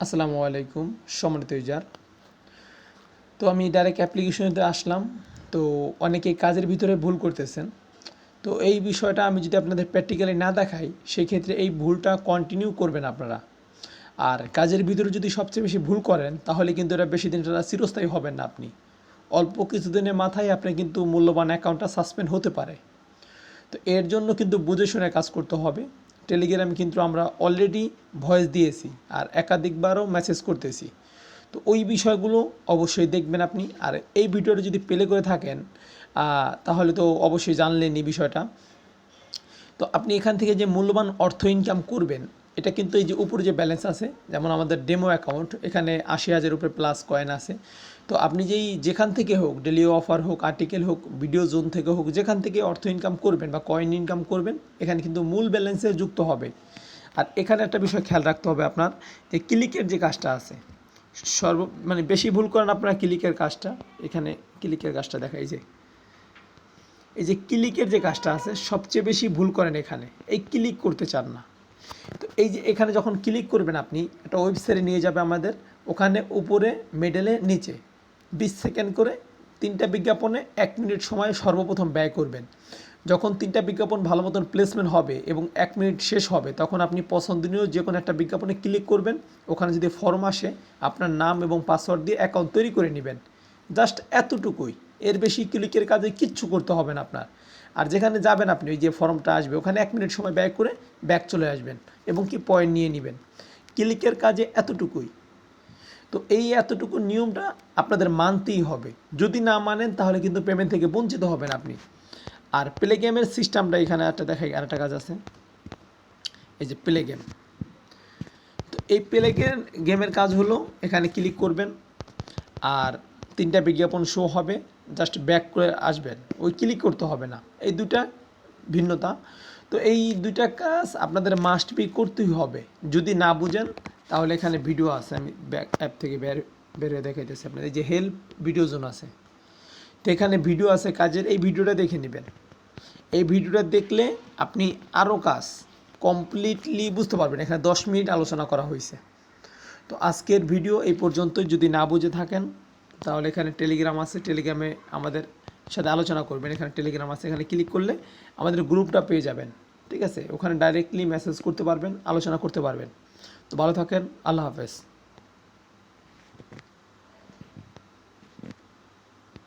আসসালামু আলাইকুম সম্মানিত ইউজার। তো আমি ডাইরেক্ট অ্যাপ্লিকেশনেতে আসলাম। তো অনেকেই কাজের ভিতরে ভুল করতেছেন। তো এই বিষয়টা আমি যদি আপনাদের প্র্যাকটিক্যালি না দেখাই, সেক্ষেত্রে এই ভুলটা কন্টিনিউ করবেন আপনারা। আর কাজের ভিতরে যদি সবচেয়ে বেশি ভুল করেন, তাহলে কিন্তু এটা বেশি দিন চিরস্থায়ী হবেন না আপনি। অল্প কিছুদিনের মাথায় আপনার কিন্তু মূল্যবান অ্যাকাউন্টটা সাসপেন্ড হতে পারে। তো এর জন্য কিন্তু বুঝে শুনে কাজ করতে হবে। টেলিগ্রামে কিন্তু আমরা অলরেডি ভয়েস দিয়েছি আর একাধিকবারও মেসেজ করতেছি। তো ওই বিষয়গুলো অবশ্যই দেখবেন আপনি। আর এই ভিডিওটা যদি প্লে করে থাকেন তাহলে তো অবশ্যই জানলেনই বিষয়টা। তো আপনি এখান থেকে যে মূল্যবান অর্থ ইনকাম করবেন, এটা কিন্তু এই যে উপরে যে ব্যালেন্স আছে, যেমন আমাদের ডেমো অ্যাকাউন্ট, এখানে 80,000 উপরে প্লাস কয়েন আছে। তো আপনি যেখান থেকে হোক, ডেলি অফার হোক, আর্টিকেল হোক, ভিডিও জোন থেকে হোক, যেখান থেকে অর্থ ইনকাম করবেন বা কয়েন ইনকাম করবেন, এখানে কিন্তু মূল ব্যালেন্সে যুক্ত হবে। আর এখানে একটা বিষয় খেয়াল রাখতে হবে আপনার, যে ক্লিকের যে কাজটা আছে, মানে বেশি ভুল করেন আপনারা ক্লিকের কাজটা। এখানে ক্লিকের কাজটা দেখাই, এই যে ক্লিকের যে কাজটা আছে সবচেয়ে বেশি ভুল করেন এখানে, এই ক্লিক করতে চান না। তো এই যে এখানে যখন ক্লিক করবেন আপনি, একটা ওয়েবসাইটে নিয়ে যাবে আমাদের, ওখানে উপরে মিডলে নিচে 20 সেকেন্ড করে 3টা বিজ্ঞাপনে 1 মিনিট সময় সর্বপ্রথম ব্যয় করবেন। যখন 3টা বিজ্ঞাপন ভালো মতন প্লেসমেন্ট হবে এবং 1 মিনিট শেষ হবে, তখন আপনি পছন্দনীয় যে কোনো একটা বিজ্ঞাপনে ক্লিক করবেন। ওখানে যদি ফর্ম আসে, আপনার নাম এবং পাসওয়ার্ড দিয়ে অ্যাকাউন্ট তৈরি করে নেবেন। জাস্ট এতটুকুই, এর বেশি ক্লিকের কাজে কিচ্ছু করতে হবে না আপনার। আর যেখানে যাবেন আপনি, ওই যে ফর্মটা আসবে, ওখানে 1 মিনিট সময় ব্যয় করে ব্যাক চলে আসবেন এবং কি পয়েন্ট নিয়ে নেবেন। ক্লিকের কাজে এতটুকুই। তো এই এতটুকু নিয়মটা আপনাদের মানতেই হবে। যদি না মানেন, তাহলে কিন্তু পেমেন্ট থেকে বঞ্চিত হবেন আপনি। আর প্লে গেমের সিস্টেমটা এখানে একটা দেখাই, আরেকটা কাজ আছে, এই যে প্লে গেম। তো এই প্লে গেমের কাজ হলো, এখানে ক্লিক করবেন আর 3টা বিজ্ঞাপন শো হবে, জাস্ট ব্যাক করে আসবেন, ওই ক্লিক করতে হবে না। এই দুটা ভিন্নতা। তো এই দুইটা কাজ আপনাদের মাস্ট বি করতেই হবে। যদি না বুঝেন, তাহলে এখানে ভিডিও আছে, আমি ব্যাক অ্যাপ থেকে বেরিয়ে দেখাইতেছি আপনাদের। এই যে হেল্প ভিডিও জোন আছে, তো এখানে ভিডিও আছে কাজের, এই ভিডিওটা দেখে নেবেন। এই ভিডিওটা দেখলে আপনি আরও কাজ কমপ্লিটলি বুঝতে পারবেন। এখানে 10 মিনিট আলোচনা করা হয়েছে। তো আজকের ভিডিও এই পর্যন্তই। যদি না বুঝে থাকেন, তাহলে এখানে টেলিগ্রাম আছে, টেলিগ্রামে আমাদের সাথে আলোচনা করবেন। এখানে টেলিগ্রাম আছে, এখানে ক্লিক করলে আমাদের গ্রুপটা পেয়ে যাবেন। ঠিক আছে, ওখানে ডাইরেক্টলি মেসেজ করতে পারবেন, আলোচনা করতে পারবেন। তো ভালো থাকেন, আল্লাহ হাফেজ।